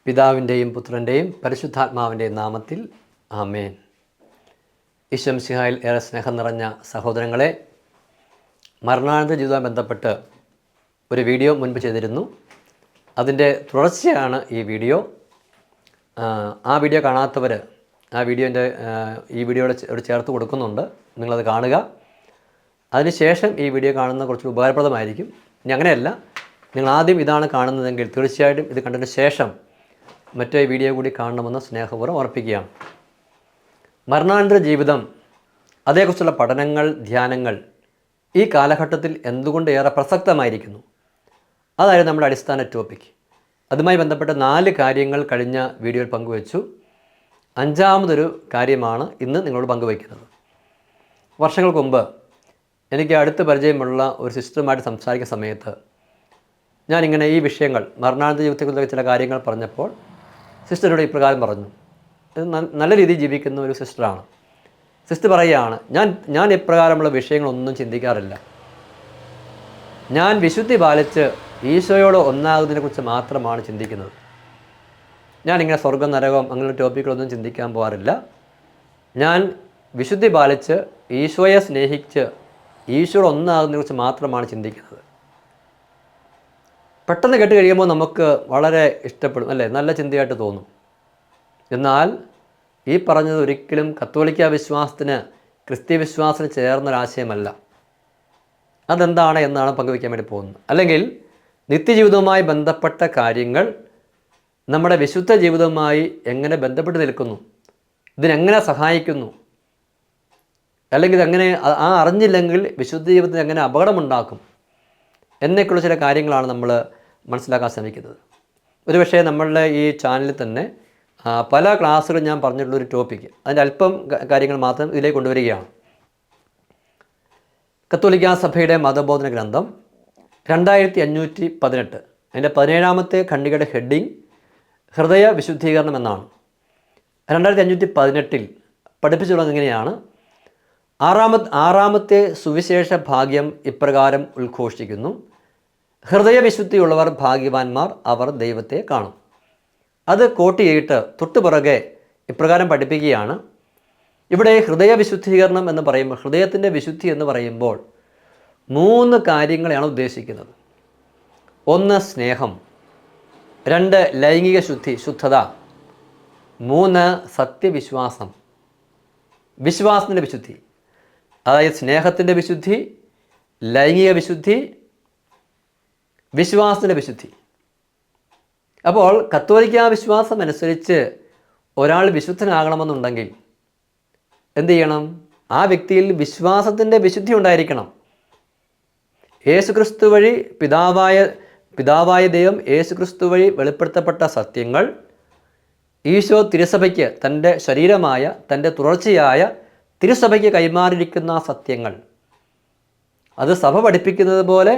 പിതാവിൻ്റെയും പുത്രൻ്റെയും പരിശുദ്ധാത്മാവിൻ്റെയും നാമത്തിൽ ആമേൻ. ഈശോ മിശിഹായിൽ ഏറെ സ്നേഹം നിറഞ്ഞ സഹോദരങ്ങളെ, മരണാനന്തര ജീവിതവുമായി ബന്ധപ്പെട്ട് ഒരു വീഡിയോ മുൻപ് ചെയ്തിരുന്നു. അതിൻ്റെ തുടർച്ചയാണ് ഈ വീഡിയോ. ആ വീഡിയോ കാണാത്തവർ ആ വീഡിയോൻ്റെ ഈ വീഡിയോയോട് ചേർത്ത് കൊടുക്കുന്നുണ്ട്, നിങ്ങളത് കാണുക. അതിനുശേഷം ഈ വീഡിയോ കാണുന്നത് കുറച്ച് ഉപകാരപ്രദമായിരിക്കും. ഇനി അങ്ങനെയല്ല, നിങ്ങൾ ആദ്യം ഇതാണ് കാണുന്നതെങ്കിൽ തീർച്ചയായിട്ടും ഇത് കണ്ടതിന് ശേഷം മറ്റേ വീഡിയോ കൂടി കാണണമെന്ന് സ്നേഹപൂർവ്വം ഓർപ്പിക്കുകയാണ്. മരണാനന്തര ജീവിതം, അതേക്കുറിച്ചുള്ള പഠനങ്ങൾ, ധ്യാനങ്ങൾ ഈ കാലഘട്ടത്തിൽ എന്തുകൊണ്ട് ഏറെ പ്രസക്തമായിരിക്കുന്നു, അതായിരുന്നു നമ്മുടെ അടിസ്ഥാന ടോപ്പിക്. അതുമായി ബന്ധപ്പെട്ട 4 കാര്യങ്ങൾ കഴിഞ്ഞ വീഡിയോയിൽ പങ്കുവച്ചു. 5ാമതൊരു കാര്യമാണ് ഇന്ന് നിങ്ങളോട് പങ്കുവയ്ക്കുന്നത്. വർഷങ്ങൾക്ക് മുമ്പ് എനിക്ക് അടുത്ത് പരിചയമുള്ള ഒരു സിസ്റ്ററുമായിട്ട് സംസാരിക്കുന്ന സമയത്ത് ഞാനിങ്ങനെ ഈ വിഷയങ്ങൾ, മരണാനന്തര ജീവിതത്തെക്കുറിച്ച് ചില കാര്യങ്ങൾ പറഞ്ഞപ്പോൾ സിസ്റ്ററിനോട് ഇപ്രകാരം പറഞ്ഞു. ഇത് നല്ല രീതിയിൽ ജീവിക്കുന്ന ഒരു സിസ്റ്ററാണ്. സിസ്റ്റർ പറയുകയാണ്, ഞാൻ ഇപ്രകാരമുള്ള വിഷയങ്ങളൊന്നും ചിന്തിക്കാറില്ല. ഞാൻ വിശുദ്ധി പാലിച്ച് ഈശോയോട് ഒന്നാകുന്നതിനെക്കുറിച്ച് മാത്രമാണ് ചിന്തിക്കുന്നത്. ഞാനിങ്ങനെ സ്വർഗ്ഗം നരകം അങ്ങനെയുള്ള ടോപ്പിക്കുകളൊന്നും ചിന്തിക്കാൻ പോകാറില്ല. ഞാൻ വിശുദ്ധി പാലിച്ച് ഈശോയെ സ്നേഹിച്ച് ഈശോയോട് ഒന്നാകുന്നതിനെക്കുറിച്ച് മാത്രമാണ് ചിന്തിക്കുന്നത്. പെട്ടെന്ന് കേട്ട് കഴിയുമ്പോൾ നമുക്ക് വളരെ ഇഷ്ടപ്പെടും, അല്ലേ? നല്ല ചിന്തയായിട്ട് തോന്നും. എന്നാൽ ഈ പറഞ്ഞത് ഒരിക്കലും കത്തോലിക്ക വിശ്വാസത്തിന്, ക്രിസ്തീയ വിശ്വാസത്തിന് ചേർന്നൊരാശയമല്ല. അതെന്താണ് എന്നാണ് പങ്കുവയ്ക്കാൻ വേണ്ടി പോകുന്നത്. അല്ലെങ്കിൽ നിത്യജീവിതവുമായി ബന്ധപ്പെട്ട കാര്യങ്ങൾ നമ്മുടെ വിശുദ്ധ ജീവിതവുമായി എങ്ങനെ ബന്ധപ്പെട്ട് നിൽക്കുന്നു, ഇതിനെങ്ങനെ സഹായിക്കുന്നു, അല്ലെങ്കിൽ ഇതെങ്ങനെ അറിഞ്ഞില്ലെങ്കിൽ വിശുദ്ധ ജീവിതത്തിന് എങ്ങനെ അപകടമുണ്ടാക്കും എന്നൊക്കെയുള്ള ചില കാര്യങ്ങളാണ് നമ്മൾ മനസ്സിലാക്കാൻ ശ്രമിക്കുന്നത്. ഒരുപക്ഷേ നമ്മളുടെ ഈ ചാനലിൽ തന്നെ പല ക്ലാസ്സുകളും ഞാൻ പറഞ്ഞിട്ടുള്ളൊരു ടോപ്പിക്ക്, അതിൻ്റെ അല്പം കാര്യങ്ങൾ മാത്രം ഇതിലേക്ക് കൊണ്ടുവരികയാണ്. കത്തോലിക്കാ സഭയുടെ മതബോധന ഗ്രന്ഥം 2518, അതിൻ്റെ 17ാമത്തെ ഖണ്ഡികയുടെ ഹെഡിങ് ഹൃദയ വിശുദ്ധീകരണം എന്നാണ്. 2518 പഠിപ്പിച്ചുള്ളത് ഇങ്ങനെയാണ്: ആറാമത്തെ സുവിശേഷ ഭാഗ്യം ഇപ്രകാരം ഉദ്ഘോഷിക്കുന്നു: ഹൃദയവിശുദ്ധിയുള്ളവർ ഭാഗ്യവാന്മാർ, അവർ ദൈവത്തെ കാണും. അത് കോട്ട് ചെയ്തിട്ട് തൊട്ടുപിറകെ ഇപ്രകാരം പഠിപ്പിക്കുകയാണ്. ഇവിടെ ഹൃദയവിശുദ്ധീകരണം എന്ന് പറയുമ്പോൾ, ഹൃദയത്തിൻ്റെ വിശുദ്ധി എന്ന് പറയുമ്പോൾ 3 കാര്യങ്ങളെയാണ് ഉദ്ദേശിക്കുന്നത്. 1 സ്നേഹം, 2 ലൈംഗിക ശുദ്ധത, 3 സത്യവിശ്വാസം, വിശ്വാസത്തിൻ്റെ വിശുദ്ധി. അതായത് സ്നേഹത്തിൻ്റെ വിശുദ്ധി, ലൈംഗിക വിശുദ്ധി, വിശ്വാസത്തിൻ്റെ വിശുദ്ധി. അപ്പോൾ കത്തോലിക്ക വിശ്വാസം അനുസരിച്ച് ഒരാൾ വിശുദ്ധനാകണമെന്നുണ്ടെങ്കിൽ എന്ത് ചെയ്യണം? ആ വ്യക്തിയിൽ വിശ്വാസത്തിൻ്റെ വിശുദ്ധി ഉണ്ടായിരിക്കണം. യേശുക്രിസ്തു വഴി പിതാവായ ദൈവം യേശുക്രിസ്തു വഴി വെളിപ്പെടുത്തപ്പെട്ട സത്യങ്ങൾ ഈശോ തിരുസഭയ്ക്ക്, തൻ്റെ ശരീരമായ, തൻ്റെ തുടർച്ചയായ തിരുസഭയ്ക്ക് കൈമാറിയിരിക്കുന്ന സത്യങ്ങൾ, അത് സഭ പഠിപ്പിക്കുന്നത് പോലെ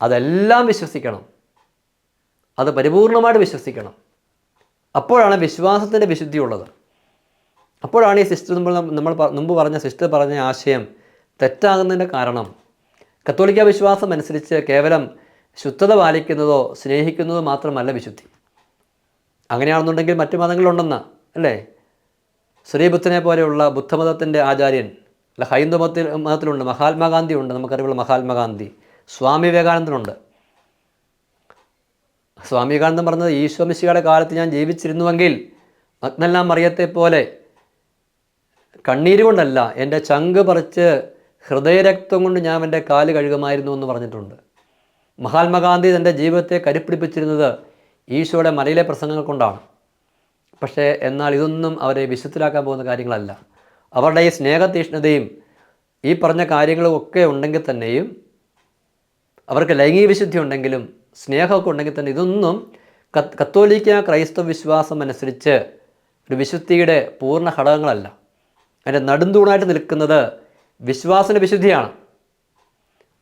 അതെല്ലാം വിശ്വസിക്കണം, അത് പരിപൂർണമായിട്ട് വിശ്വസിക്കണം. അപ്പോഴാണ് വിശ്വാസത്തിൻ്റെ വിശുദ്ധി ഉള്ളത്. അപ്പോഴാണ് ഈ സിസ്റ്റർ നമ്മൾ മുമ്പ് പറഞ്ഞ സിസ്റ്റർ പറഞ്ഞ ആശയം തെറ്റാകുന്നതിൻ്റെ കാരണം, കത്തോലിക്ക വിശ്വാസം അനുസരിച്ച് കേവലം ശുദ്ധത പാലിക്കുന്നതോ സ്നേഹിക്കുന്നതോ മാത്രമല്ല വിശുദ്ധി. അങ്ങനെയാണെന്നുണ്ടെങ്കിൽ മറ്റു മതങ്ങളുണ്ടെന്ന്, അല്ലേ? ശ്രീബുദ്ധനെ പോലെയുള്ള ബുദ്ധമതത്തിൻ്റെ ആചാര്യൻ, അല്ല ഹൈന്ദവ മതത്തിലുണ്ട്, മഹാത്മാഗാന്ധി ഉണ്ട്, നമുക്കറിവുള്ള മഹാത്മാഗാന്ധി, സ്വാമി വിവേകാനന്ദനുണ്ട്. സ്വാമി വിവേകാനന്ദൻ പറഞ്ഞത്, ഈശോ മിശിഹായുടെ കാലത്ത് ഞാൻ ജീവിച്ചിരുന്നുവെങ്കിൽ മഗ്ദലന മറിയത്തെ പോലെ കണ്ണീര് കൊണ്ടല്ല, എൻ്റെ ചങ്ക് പറിച്ച് ഹൃദയരക്തം കൊണ്ട് ഞാൻ എൻ്റെ കാല് കഴുകുമായിരുന്നു എന്ന് പറഞ്ഞിട്ടുണ്ട്. മഹാത്മാഗാന്ധി തൻ്റെ ജീവിതത്തെ കരുപ്പിടിപ്പിച്ചിരുന്നത് ഈശോയുടെ മലയിലെ പ്രസംഗങ്ങൾ കൊണ്ടാണ്. പക്ഷേ എന്നാൽ ഇതൊന്നും അവരെ വിശുദ്ധരാക്കാൻ പോകുന്ന കാര്യങ്ങളല്ല. അവരുടെ ഈ സ്നേഹതീഷ്ണതയും ഈ പറഞ്ഞ കാര്യങ്ങളും ഒക്കെ ഉണ്ടെങ്കിൽ തന്നെയും, അവർക്ക് ലൈംഗിക വിശുദ്ധി ഉണ്ടെങ്കിലും സ്നേഹമൊക്കെ ഉണ്ടെങ്കിൽ തന്നെ, ഇതൊന്നും കത്തോലിക്ക ക്രൈസ്തവ വിശ്വാസം അനുസരിച്ച് ഒരു വിശുദ്ധിയുടെ പൂർണ്ണ ഘടകങ്ങളല്ല. അതിൻ്റെ നടുന്തൂണായിട്ട് നിൽക്കുന്നത് വിശ്വാസത്തിൻ്റെ വിശുദ്ധിയാണ്.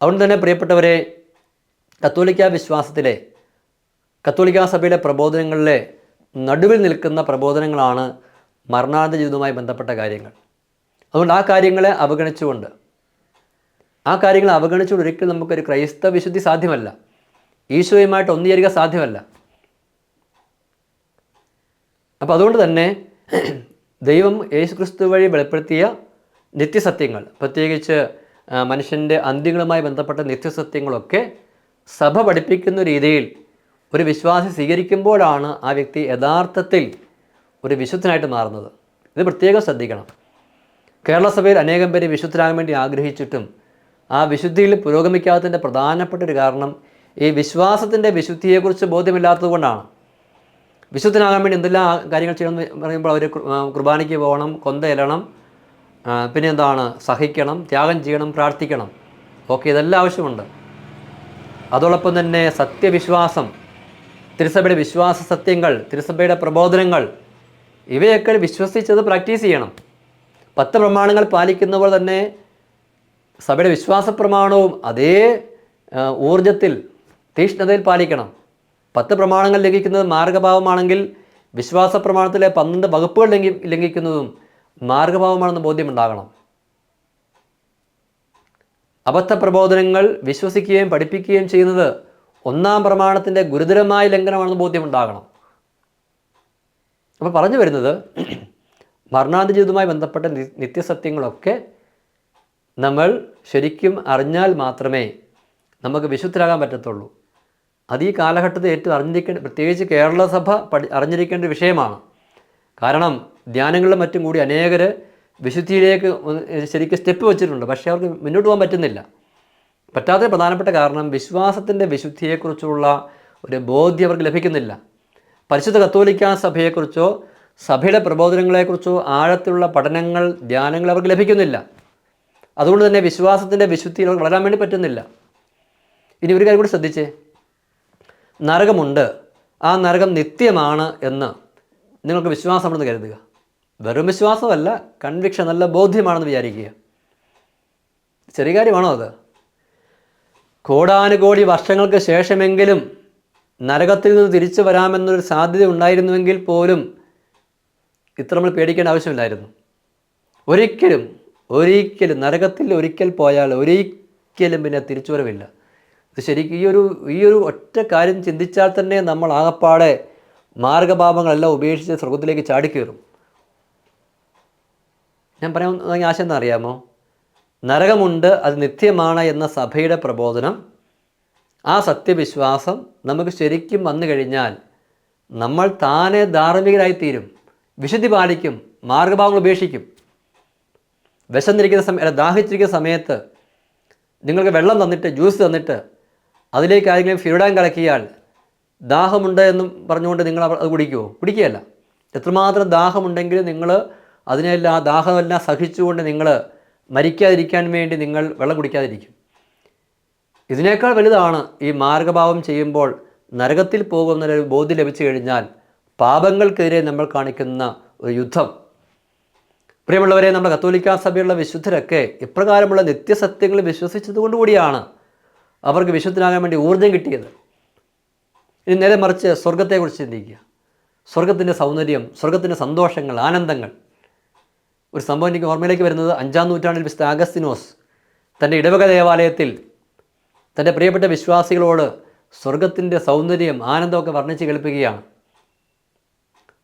അതുകൊണ്ട് തന്നെ പ്രിയപ്പെട്ടവരെ, കത്തോലിക്ക വിശ്വാസത്തിലെ, കത്തോലിക്ക സഭയുടെ പ്രബോധനങ്ങളിലെ നടുവിൽ നിൽക്കുന്ന പ്രബോധനങ്ങളാണ് മരണാനന്തര ജീവിതവുമായി ബന്ധപ്പെട്ട കാര്യങ്ങൾ. അതുകൊണ്ട് ആ കാര്യങ്ങളെ അവഗണിച്ചുകൊണ്ട് ഒരിക്കലും നമുക്കൊരു ക്രൈസ്തവ വിശുദ്ധി സാധ്യമല്ല. ഈശോയുമായിട്ട് ഒന്നുചേരുക സാധ്യമല്ല. അപ്പോൾ അതുകൊണ്ട് തന്നെ ദൈവം യേശുക്രിസ്തു വഴി വെളിപ്പെടുത്തിയ നിത്യസത്യങ്ങൾ, പ്രത്യേകിച്ച് മനുഷ്യൻ്റെ അന്ത്യങ്ങളുമായി ബന്ധപ്പെട്ട നിത്യസത്യങ്ങളൊക്കെ സഭ പഠിപ്പിക്കുന്ന രീതിയിൽ ഒരു വിശ്വാസി സ്വീകരിക്കുമ്പോഴാണ് ആ വ്യക്തി യഥാർത്ഥത്തിൽ ഒരു വിശുദ്ധനായിട്ട് മാറുന്നത്. ഇത് പ്രത്യേകം ശ്രദ്ധിക്കണം. കേരള സഭയിൽ അനേകം പേര് വിശുദ്ധരാകാൻ വേണ്ടി ആഗ്രഹിച്ചിട്ടും ആ വിശുദ്ധിയിൽ പുരോഗമിക്കാത്തതിൻ്റെ പ്രധാനപ്പെട്ട ഒരു കാരണം ഈ വിശ്വാസത്തിൻ്റെ വിശുദ്ധിയെക്കുറിച്ച് ബോധ്യമില്ലാത്തതുകൊണ്ടാണ്. വിശുദ്ധനാകാൻ വേണ്ടി എന്തെല്ലാം കാര്യങ്ങൾ ചെയ്യണമെന്ന് പറയുമ്പോൾ അവർ കുർബാനയ്ക്ക് പോകണം, കൊന്തയിലണം, പിന്നെ എന്താണ്, സഹിക്കണം, ത്യാഗം ചെയ്യണം, പ്രാർത്ഥിക്കണം. ഓക്കെ, ഇതെല്ലാം ആവശ്യമുണ്ട്. അതോടൊപ്പം തന്നെ സത്യവിശ്വാസം, തിരുസഭയുടെ വിശ്വാസ സത്യങ്ങൾ, തിരുസഭയുടെ പ്രബോധനങ്ങൾ, ഇവയൊക്കെ വിശ്വസിച്ചത് പ്രാക്ടീസ് ചെയ്യണം. 10 പ്രമാണങ്ങൾ പാലിക്കുന്ന പോലെ തന്നെ സഭയുടെ വിശ്വാസ പ്രമാണവും അതേ ഊർജത്തിൽ, തീഷ്ണതയിൽ പാലിക്കണം. 10 പ്രമാണങ്ങൾ ലംഘിക്കുന്നത് മാർഗഭാവമാണെങ്കിൽ വിശ്വാസ പ്രമാണത്തിലെ 12 വകുപ്പുകൾ ലംഘിക്കുന്നതും മാർഗഭാവമാണെന്ന് ബോധ്യമുണ്ടാകണം. അബദ്ധ പ്രബോധനങ്ങൾ വിശ്വസിക്കുകയും പഠിപ്പിക്കുകയും ചെയ്യുന്നത് 1-ാം പ്രമാണത്തിൻ്റെ ഗുരുതരമായ ലംഘനമാണെന്ന് ബോധ്യമുണ്ടാകണം. അപ്പോൾ പറഞ്ഞു വരുന്നത്, മരണാന്ത ജീവിതവുമായി ബന്ധപ്പെട്ട നിത്യസത്യങ്ങളൊക്കെ നമ്മൾ ശരിക്കും അറിഞ്ഞാൽ മാത്രമേ നമുക്ക് വിശുദ്ധരാകാൻ പറ്റത്തുള്ളൂ. അത് ഈ കാലഘട്ടത്തിൽ ഏറ്റവും അറിഞ്ഞിരിക്കേണ്ട, പ്രത്യേകിച്ച് കേരള സഭ അറിഞ്ഞിരിക്കേണ്ട ഒരു വിഷയമാണ്. കാരണം ധ്യാനങ്ങളിലും മറ്റും കൂടി അനേകർ വിശുദ്ധിയിലേക്ക് ശരിക്കും സ്റ്റെപ്പ് വെച്ചിട്ടുണ്ട്, പക്ഷേ അവർക്ക് മുന്നോട്ട് പോകാൻ പറ്റുന്നില്ല. പറ്റാത്ത പ്രധാനപ്പെട്ട കാരണം വിശ്വാസത്തിൻ്റെ വിശുദ്ധിയെക്കുറിച്ചുള്ള ഒരു ബോധ്യം അവർക്ക് ലഭിക്കുന്നില്ല. പരിശുദ്ധ കത്തോലിക്കാ സഭയെക്കുറിച്ചോ സഭയുടെ പ്രബോധനങ്ങളെക്കുറിച്ചോ ആഴത്തിലുള്ള പഠനങ്ങൾ, ധ്യാനങ്ങൾ അവർക്ക് ലഭിക്കുന്നില്ല. അതുകൊണ്ട് തന്നെ വിശ്വാസത്തിൻ്റെ വിശുദ്ധിയിൽ അവർക്ക് വളരാൻ വേണ്ടി പറ്റുന്നില്ല. ഇനി ഒരു കാര്യം കൂടി ശ്രദ്ധിച്ചേ, നരകമുണ്ട്, ആ നരകം നിത്യമാണ് എന്ന് നിങ്ങൾക്ക് വിശ്വാസമുണ്ടെന്ന് കരുതുക. വെറും വിശ്വാസമല്ല, കൺവിക്ഷൻ, നല്ല ബോധ്യമാണെന്ന് വിചാരിക്കുക. ചെറിയ കാര്യമാണോ അത്? കോടാനുകോടി വർഷങ്ങൾക്ക് ശേഷമെങ്കിലും നരകത്തിൽ നിന്ന് തിരിച്ചു വരാമെന്നൊരു സാധ്യത ഉണ്ടായിരുന്നുവെങ്കിൽ പോലും ഇത്ര നമ്മൾ പേടിക്കേണ്ട ആവശ്യമില്ലായിരുന്നു. ഒരിക്കലും നരകത്തിൽ ഒരിക്കൽ പോയാൽ ഒരിക്കലും പിന്നെ തിരിച്ചു വരവില്ല. ഇത് ശരിക്കും ഈ ഒരു ഒറ്റ കാര്യം ചിന്തിച്ചാൽ തന്നെ നമ്മൾ ആകപ്പാടെ മാർഗപാപങ്ങളെല്ലാം ഉപേക്ഷിച്ച് സ്വർഗത്തിലേക്ക് ചാടിക്കയറും. ഞാൻ പറയാൻ തുടങ്ങിയ ആശയം എന്താ അറിയാമോ? നരകമുണ്ട്, അത് നിത്യമാണ് എന്ന സഭയുടെ പ്രബോധനം, ആ സത്യവിശ്വാസം നമുക്ക് ശരിക്കും വന്നു കഴിഞ്ഞാൽ നമ്മൾ താനെ ധാർമ്മികരായിത്തീരും, വിശുദ്ധി പാലിക്കും, മാർഗഭാവങ്ങൾ ഉപേക്ഷിക്കും. വിശന്നിരിക്കുന്ന ദാഹിച്ചിരിക്കുന്ന സമയത്ത് നിങ്ങൾക്ക് വെള്ളം തന്നിട്ട്, ജ്യൂസ് തന്നിട്ട് അതിലേക്ക് ആരെങ്കിലും ഫിറിഡാൻ കലക്കിയാൽ ദാഹമുണ്ട് എന്നും പറഞ്ഞുകൊണ്ട് നിങ്ങൾ അത് കുടിക്കുമോ? കുടിക്കുകയല്ല. എത്രമാത്രം ദാഹമുണ്ടെങ്കിലും നിങ്ങൾ അതിനെല്ലാം, ആ ദാഹമെല്ലാം സഹിച്ചുകൊണ്ട് നിങ്ങൾ മരിക്കാതിരിക്കാൻ വേണ്ടി നിങ്ങൾ വെള്ളം കുടിക്കാതിരിക്കും. ഇതിനേക്കാൾ വലുതാണ് ഈ മാർഗഭാവം ചെയ്യുമ്പോൾ നരകത്തിൽ പോകുന്നൊരു ബോധ്യം ലഭിച്ചു കഴിഞ്ഞാൽ പാപങ്ങൾക്കെതിരെ നമ്മൾ കാണിക്കുന്ന ഒരു യുദ്ധം. പ്രിയമുള്ളവരെ, നമ്മുടെ കത്തോലിക്കാ സഭയുള്ള വിശുദ്ധരൊക്കെ ഇപ്രകാരമുള്ള നിത്യസത്യങ്ങൾ വിശ്വസിച്ചതുകൊണ്ടുകൂടിയാണ് അവർക്ക് വിശുദ്ധനാകാൻ വേണ്ടി ഊർജ്ജം കിട്ടിയത്. ഇനി നേരെ മറിച്ച് സ്വർഗത്തെക്കുറിച്ച് ചിന്തിക്കുക. സ്വർഗത്തിൻ്റെ സൗന്ദര്യം, സ്വർഗത്തിൻ്റെ സന്തോഷങ്ങൾ, ആനന്ദങ്ങൾ. ഒരു സംഭവം എനിക്ക് ഓർമ്മയിലേക്ക് വരുന്നത്, 5-ാം നൂറ്റാണ്ടിൽ വിശുദ്ധ അഗസ്തീനോസ് തൻ്റെ ഇടവക ദേവാലയത്തിൽ തൻ്റെ പ്രിയപ്പെട്ട വിശ്വാസികളോട് സ്വർഗത്തിൻ്റെ സൗന്ദര്യം, ആനന്ദമൊക്കെ വർണ്ണിച്ച് കേൾപ്പിക്കുകയാണ്.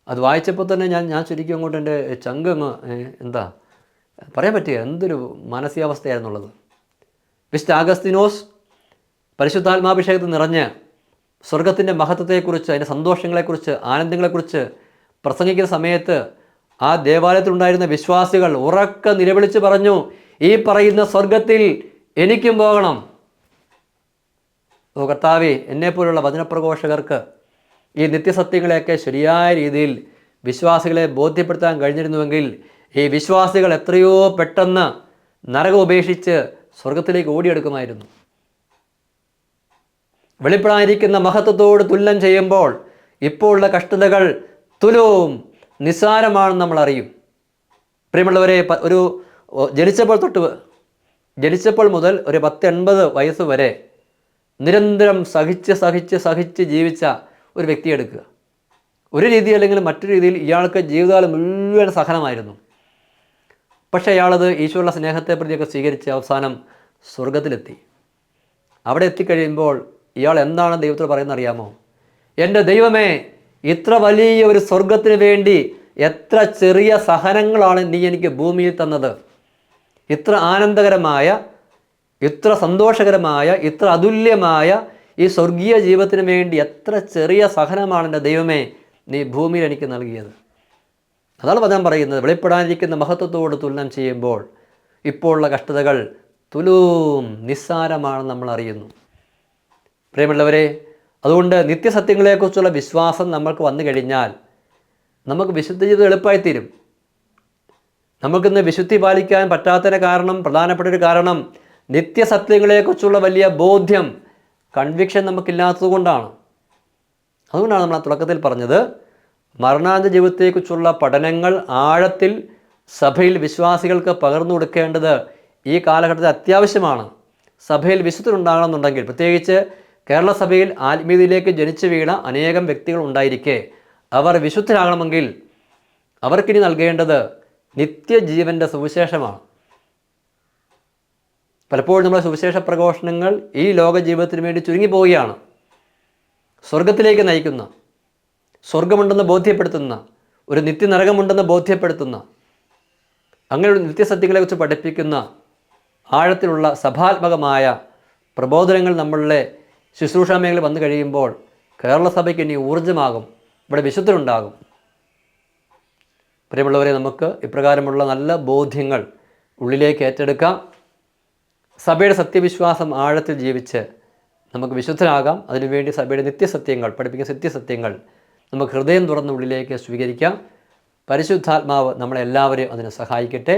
അത് വായിച്ചപ്പോൾ തന്നെ ഞാൻ ശരിക്കും അങ്ങോട്ട് എൻ്റെ ചങ്കങ്ങ് എന്താ പറയാൻ പറ്റുക, എന്തൊരു മാനസികാവസ്ഥയായിരുന്നുള്ളത്. വിശുദ്ധ അഗസ്തീനോസ് പരിശുദ്ധാത്മാഭിഷേകത്തിൽ നിറഞ്ഞ് സ്വർഗത്തിൻ്റെ മഹത്വത്തെക്കുറിച്ച്, അതിൻ്റെ സന്തോഷങ്ങളെക്കുറിച്ച്, ആനന്ദങ്ങളെക്കുറിച്ച് പ്രസംഗിക്കുന്ന സമയത്ത് ആ ദേവാലയത്തിലുണ്ടായിരുന്ന വിശ്വാസികൾ ഉറക്കെ നിലവിളിച്ച് പറഞ്ഞു, ഈ പറയുന്ന സ്വർഗത്തിൽ എനിക്കും പോകണം. ഓ കർത്താവേ, എന്നെപ്പോലുള്ള വചനപ്രഘോഷകർക്ക് ഈ നിത്യസത്യങ്ങളെയൊക്കെ ശരിയായ രീതിയിൽ വിശ്വാസികളെ ബോധ്യപ്പെടുത്താൻ കഴിഞ്ഞിരുന്നുവെങ്കിൽ ഈ വിശ്വാസികൾ എത്രയോ പെട്ടെന്ന് നരകം ഉപേക്ഷിച്ച് സ്വർഗത്തിലേക്ക് ഓടിയെടുക്കുമായിരുന്നു. വെളിപ്പെടാനിരിക്കുന്ന മഹത്വത്തോട് തുല്യം ചെയ്യുമ്പോൾ ഇപ്പോഴുള്ള കഷ്ടതകൾ തുലവും നിസ്സാരമാണെന്ന് നമ്മൾ അറിയും. പ്രിയമുള്ളവരെ, ജനിച്ചപ്പോൾ മുതൽ ഒരു 10-80 വയസ്സ് വരെ നിരന്തരം സഹിച്ച് ജീവിച്ച ഒരു വ്യക്തി എടുക്കുക. ഒരു രീതി അല്ലെങ്കിൽ മറ്റൊരു രീതിയിൽ ഇയാൾക്ക് ജീവിതകാലം മുഴുവൻ സഹനമായിരുന്നു. പക്ഷേ അയാളത് ഈശോയുള്ള സ്നേഹത്തെ പ്രതിയൊക്കെ സ്വീകരിച്ച് അവസാനം സ്വർഗത്തിലെത്തി. അവിടെ എത്തിക്കഴിയുമ്പോൾ ഇയാൾ എന്താണ് ദൈവത്തോട് പറയുന്നത് അറിയാമോ? എൻ്റെ ദൈവമേ, ഇത്ര വലിയ ഒരു സ്വർഗത്തിന് വേണ്ടി എത്ര ചെറിയ സഹനങ്ങളാണ് നീ എനിക്ക് ഭൂമിയിൽ തന്നത്. ഇത്ര ആനന്ദകരമായ, ഇത്ര സന്തോഷകരമായ, ഇത്ര അതുല്യമായ ഈ സ്വർഗീയ ജീവിതത്തിന് വേണ്ടി എത്ര ചെറിയ സഹനമാണ് എൻ്റെ ദൈവമേ നീ ഭൂമിയിൽ എനിക്ക് നൽകിയത്. അതാണ് വചനം പറയുന്നത്, വെളിപ്പെടാനിരിക്കുന്ന മഹത്വത്തോട് തുലനം ചെയ്യുമ്പോൾ ഇപ്പോഴുള്ള കഷ്ടതകൾ തുലൂം നിസ്സാരമാണെന്ന് നമ്മൾ അറിയുന്നു. പ്രിയമുള്ളവരെ, അതുകൊണ്ട് നിത്യസത്യങ്ങളെക്കുറിച്ചുള്ള വിശ്വാസം നമ്മൾക്ക് വന്നു കഴിഞ്ഞാൽ നമുക്ക് വിശുദ്ധ ജീവിതം എളുപ്പമായിത്തീരും. നമുക്കിന്ന് വിശുദ്ധി പാലിക്കാൻ പറ്റാത്തതിന് കാരണം, പ്രധാനപ്പെട്ട ഒരു കാരണം, നിത്യസത്യങ്ങളെക്കുറിച്ചുള്ള വലിയ ബോധ്യം, കൺവിക്ഷൻ നമുക്കില്ലാത്തതുകൊണ്ടാണ്. അതുകൊണ്ടാണ് നമ്മൾ ആ തുടക്കത്തിൽ പറഞ്ഞത്, മരണാനന്തര ജീവിതത്തെക്കുറിച്ചുള്ള പഠനങ്ങൾ ആഴത്തിൽ സഭയിൽ വിശ്വാസികൾക്ക് പകർന്നു കൊടുക്കേണ്ടത് ഈ കാലഘട്ടത്തിൽ അത്യാവശ്യമാണ്. സഭയിൽ വിശുദ്ധരുണ്ടാകണമെന്നുണ്ടെങ്കിൽ, പ്രത്യേകിച്ച് കേരള സഭയിൽ ആത്മീയതയിലേക്ക് ജനിച്ചു വീണ അനേകം വ്യക്തികൾ ഉണ്ടായിരിക്കെ അവർ വിശുദ്ധരാകണമെങ്കിൽ അവർക്കിനി നൽകേണ്ടത് നിത്യജീവൻ്റെ സുവിശേഷമാണ്. പലപ്പോഴും നമ്മുടെ സുവിശേഷ പ്രഘോഷണങ്ങൾ ഈ ലോക ജീവിതത്തിന് വേണ്ടി ചുരുങ്ങിപ്പോവുകയാണ്. സ്വർഗത്തിലേക്ക് നയിക്കുന്ന, സ്വർഗമുണ്ടെന്ന് ബോധ്യപ്പെടുത്തുന്ന, ഒരു നിത്യനരകമുണ്ടെന്ന് ബോധ്യപ്പെടുത്തുന്ന, അങ്ങനെ ഒരു നിത്യസത്യങ്ങളെക്കുറിച്ച് പഠിപ്പിക്കുന്ന ആഴത്തിലുള്ള സഭാത്മകമായ പ്രബോധനങ്ങൾ നമ്മളുടെ ശുശ്രൂഷാ മേഖല വന്നു കഴിയുമ്പോൾ കേരള സഭയ്ക്ക് ഇനി ഊർജ്ജമാകും, ഇവിടെ വിശുദ്ധരുണ്ടാകും. പ്രിയമുള്ളവരെ, നമുക്ക് ഇപ്രകാരമുള്ള നല്ല ബോധ്യങ്ങൾ ഉള്ളിലേക്ക് ഏറ്റെടുക്കാം. സഭയുടെ സത്യവിശ്വാസം ആഴത്തിൽ ജീവിച്ച് നമുക്ക് വിശുദ്ധരാകാം. അതിനുവേണ്ടി സഭയുടെ നിത്യസത്യങ്ങൾ, പഠിപ്പിക്കുന്ന സത്യസത്യങ്ങൾ നമുക്ക് ഹൃദയം തുറന്ന് ഉള്ളിലേക്ക് സ്വീകരിക്കാം. പരിശുദ്ധാത്മാവ് നമ്മളെല്ലാവരെയും അതിന് സഹായിക്കട്ടെ.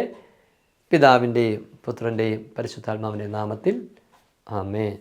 പിതാവിൻ്റെയും പുത്രൻ്റെയും പരിശുദ്ധാത്മാവിൻ്റെ നാമത്തിൽ ആമേൻ.